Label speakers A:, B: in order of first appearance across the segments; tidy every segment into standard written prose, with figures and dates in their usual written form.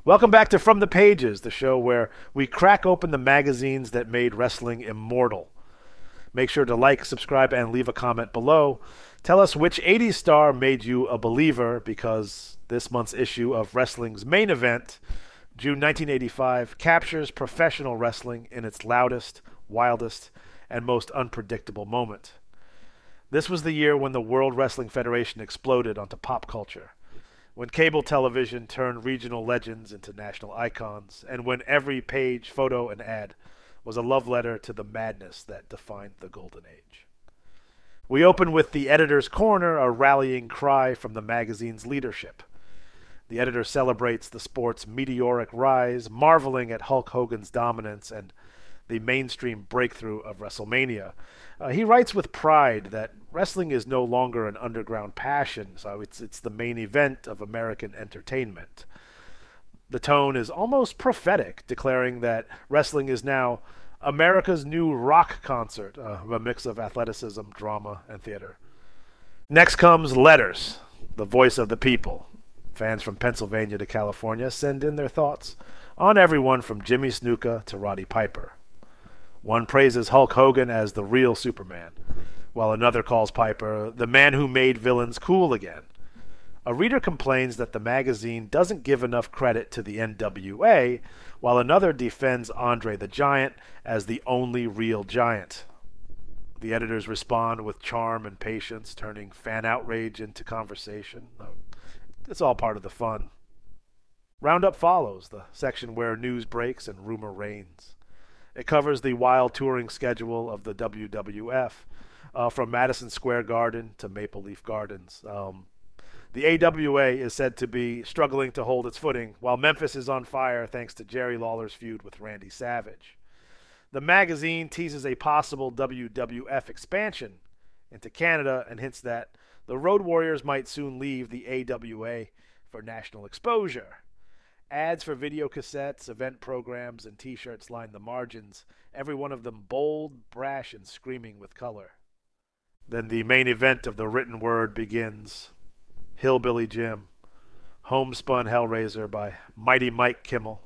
A: Welcome back to From the Pages, the show where we crack open the magazines that made wrestling immortal. Make sure to like, subscribe, and leave a comment below. Tell us which 80s star made you a believer, because this month's issue of Wrestling's Main Event, June 1985, captures professional wrestling in its loudest, wildest, and most unpredictable moment. This was the year when the World Wrestling Federation exploded onto pop culture, when cable television turned regional legends into national icons, and when every page, photo, and ad was a love letter to the madness that defined the Golden Age. We open with the editor's corner, a rallying cry from the magazine's leadership. The editor celebrates the sport's meteoric rise, marveling at Hulk Hogan's dominance and the mainstream breakthrough of WrestleMania. He writes with pride that wrestling is no longer an underground passion, so it's the main event of American entertainment. The tone is almost prophetic, declaring that wrestling is now America's new rock concert, a mix of athleticism, drama, and theater. Next comes Letters, the voice of the people. Fans from Pennsylvania to California send in their thoughts on everyone from Jimmy Snuka to Roddy Piper. One praises Hulk Hogan as the real Superman, while another calls Piper the man who made villains cool again. A reader complains that the magazine doesn't give enough credit to the NWA, while another defends Andre the Giant as the only real giant. The editors respond with charm and patience, turning fan outrage into conversation. It's all part of the fun. Roundup follows, the section where news breaks and rumor reigns. It covers the wild touring schedule of the WWF, from Madison Square Garden to Maple Leaf Gardens. The AWA is said to be struggling to hold its footing, while Memphis is on fire thanks to Jerry Lawler's feud with Randy Savage. The magazine teases a possible WWF expansion into Canada and hints that the Road Warriors might soon leave the AWA for national exposure. Ads for video cassettes, event programs, and t-shirts line the margins, every one of them bold, brash, and screaming with color. Then the main event of the written word begins. Hillbilly Jim, Homespun Hellraiser by Mighty Mike Kimmel.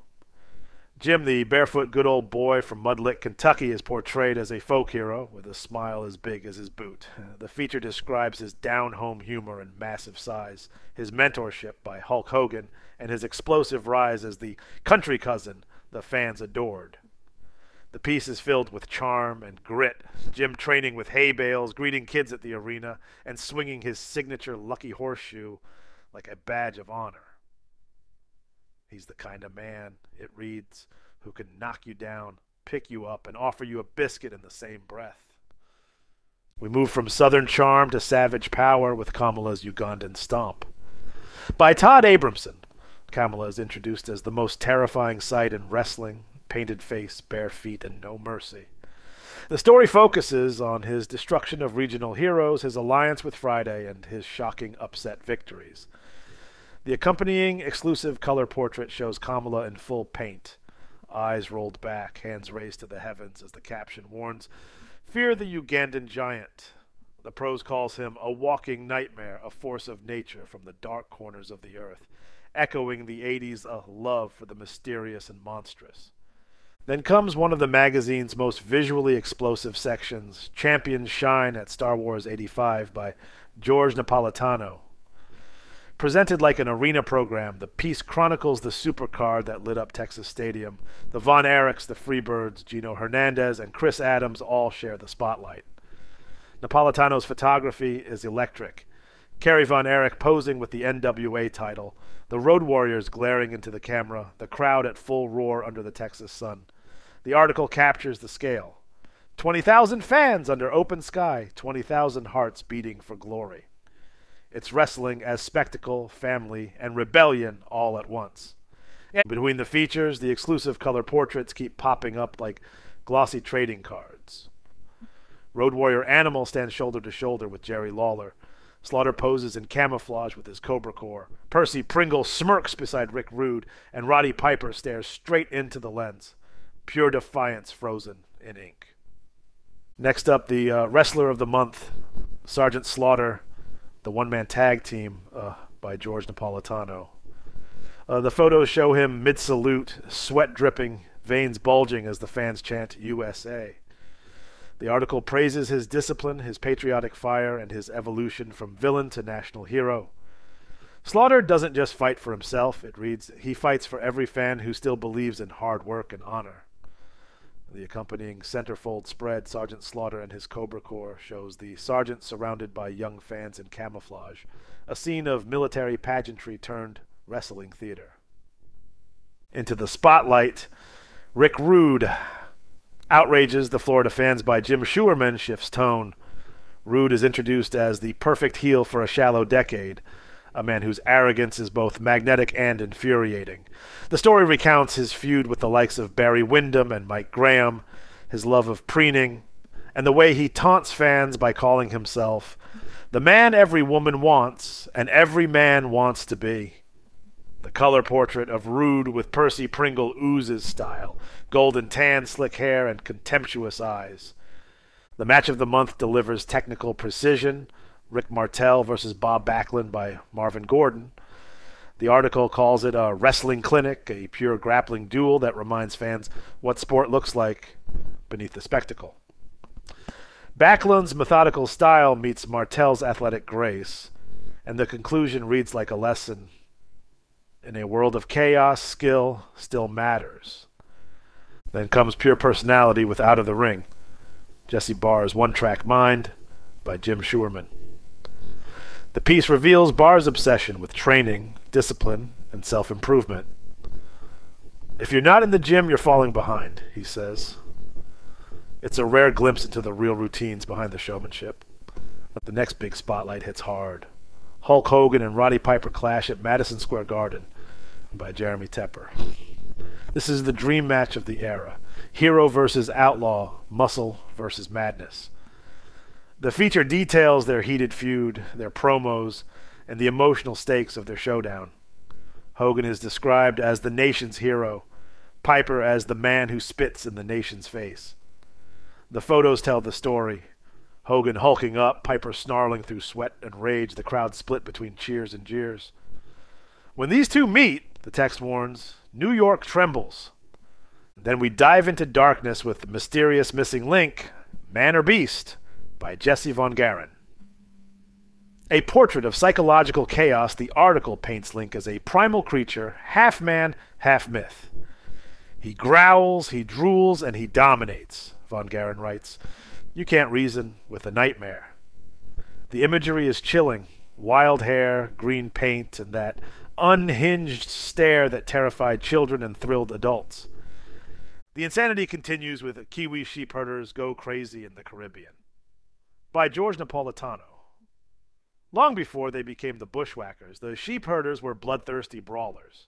A: Jim, the barefoot good old boy from Mudlick, Kentucky, is portrayed as a folk hero with a smile as big as his boot. The feature describes his down-home humor and massive size, his mentorship by Hulk Hogan, and his explosive rise as the country cousin the fans adored. The piece is filled with charm and grit, Jim training with hay bales, greeting kids at the arena, and swinging his signature lucky horseshoe like a badge of honor. He's the kind of man, it reads, who can knock you down, pick you up, and offer you a biscuit in the same breath. We move from Southern charm to savage power with Kamala's Ugandan stomp. By Todd Abramson, Kamala is introduced as the most terrifying sight in wrestling, painted face, bare feet, and no mercy. The story focuses on his destruction of regional heroes, his alliance with Friday, and his shocking upset victories. The accompanying exclusive color portrait shows Kamala in full paint, eyes rolled back, hands raised to the heavens as the caption warns, "Fear the Ugandan giant." The prose calls him a walking nightmare, a force of nature from the dark corners of the earth, echoing the 80s love for the mysterious and monstrous. Then comes one of the magazine's most visually explosive sections, Champions Shine at Star Wars 85 by George Napolitano. Presented like an arena program, the piece chronicles the supercar that lit up Texas Stadium. The Von Erichs, the Freebirds, Gino Hernandez, and Chris Adams all share the spotlight. Napolitano's photography is electric. Kerry Von Erich posing with the NWA title, the Road Warriors glaring into the camera, the crowd at full roar under the Texas sun. The article captures the scale. 20,000 fans under open sky, 20,000 hearts beating for glory. It's wrestling as spectacle, family, and rebellion all at once. And between the features, the exclusive color portraits keep popping up like glossy trading cards. Road Warrior Animal stands shoulder to shoulder with Jerry Lawler. Slaughter poses in camouflage with his Cobra Corps. Percy Pringle smirks beside Rick Rude, and Roddy Piper stares straight into the lens. Pure defiance frozen in ink. Next up, the Wrestler of the Month, Sergeant Slaughter, the one-man tag team by George Napolitano. The photos show him mid-salute, sweat dripping, veins bulging as the fans chant USA. The article praises his discipline, his patriotic fire, and his evolution from villain to national hero. Slaughter doesn't just fight for himself, it reads, he fights for every fan who still believes in hard work and honor. The accompanying centerfold spread, Sergeant Slaughter and his Cobra Corps, shows the sergeant surrounded by young fans in camouflage, a scene of military pageantry turned wrestling theater. Into the spotlight, Rick Rude outrages the Florida fans by Jim Schuerman shifts tone. Rude is introduced as the perfect heel for a shallow decade, a man whose arrogance is both magnetic and infuriating. The story recounts his feud with the likes of Barry Windham and Mike Graham, his love of preening, and the way he taunts fans by calling himself the man every woman wants and every man wants to be. The color portrait of Rude with Percy Pringle oozes style, golden tan, slick hair, and contemptuous eyes. The match of the month delivers technical precision, Rick Martel versus Bob Backlund by Marvin Gordon. The article calls it a wrestling clinic, a pure grappling duel that reminds fans what sport looks like beneath the spectacle. Backlund's methodical style meets Martel's athletic grace, and the conclusion reads like a lesson. In a world of chaos, skill still matters. Then comes pure personality with Out of the Ring, Jesse Barr's One-Track Mind by Jim Schuerman. The piece reveals Barr's obsession with training, discipline, and self-improvement. If you're not in the gym, you're falling behind, he says. It's a rare glimpse into the real routines behind the showmanship. But the next big spotlight hits hard. Hulk Hogan and Roddy Piper clash at Madison Square Garden by Jeremy Tepper. This is the dream match of the era. Hero versus outlaw, muscle versus madness. The feature details their heated feud, their promos, and the emotional stakes of their showdown. Hogan is described as the nation's hero, Piper as the man who spits in the nation's face. The photos tell the story. Hogan hulking up, Piper snarling through sweat and rage, the crowd split between cheers and jeers. When these two meet, the text warns, New York trembles. Then we dive into darkness with the mysterious missing link, Man or Beast, by Jesse Von Garen. A portrait of psychological chaos, the article paints Link as a primal creature, half man, half myth. He growls, he drools, and he dominates, Von Garen writes. You can't reason with a nightmare. The imagery is chilling. Wild hair, green paint, and that unhinged stare that terrified children and thrilled adults. The insanity continues with Kiwi Sheepherders Go Crazy in the Caribbean by George Napolitano. Long before they became the Bushwhackers, the Sheepherders were bloodthirsty brawlers.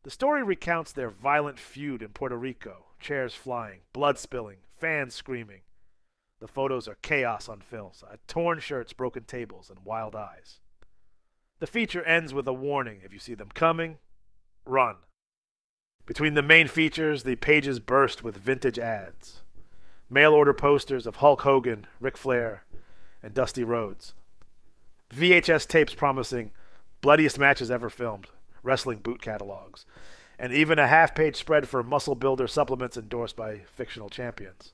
A: The story recounts their violent feud in Puerto Rico, chairs flying, blood spilling, fans screaming. The photos are chaos on films, torn shirts, broken tables, and wild eyes. The feature ends with a warning. If you see them coming, run. Between the main features, the pages burst with vintage ads. Mail-order posters of Hulk Hogan, Ric Flair, and Dusty Rhodes. VHS tapes promising bloodiest matches ever filmed, wrestling boot catalogs, and even a half-page spread for muscle builder supplements endorsed by fictional champions.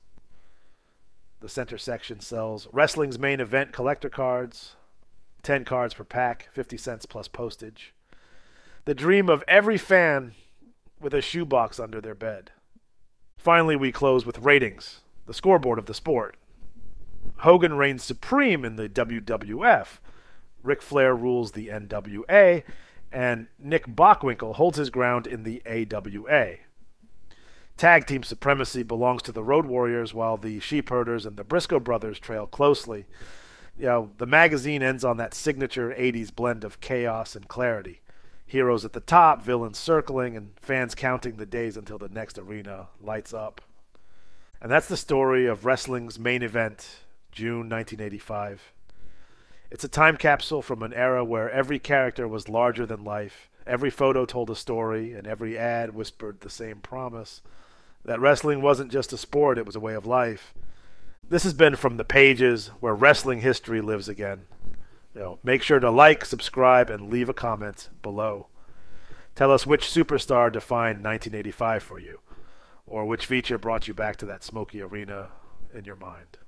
A: The center section sells wrestling's main event collector cards, 10 cards per pack, 50 cents plus postage. The dream of every fan with a shoebox under their bed. Finally, we close with ratings, the scoreboard of the sport. Hogan reigns supreme in the WWF. Ric Flair rules the NWA, and Nick Bockwinkel holds his ground in the AWA. Tag team supremacy belongs to the Road Warriors, while the Sheepherders and the Briscoe brothers trail closely. The magazine ends on that signature 80s blend of chaos and clarity. Heroes at the top, villains circling, and fans counting the days until the next arena lights up. And that's the story of wrestling's main event, June 1985. It's a time capsule from an era where every character was larger than life, every photo told a story, and every ad whispered the same promise, that wrestling wasn't just a sport, it was a way of life. This has been From the Pages, where wrestling history lives again. Make sure to like, subscribe, and leave a comment below. Tell us which superstar defined 1985 for you, or which feature brought you back to that smoky arena in your mind.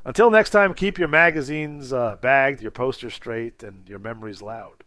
A: Until next time, keep your magazines bagged, your posters straight, and your memories loud.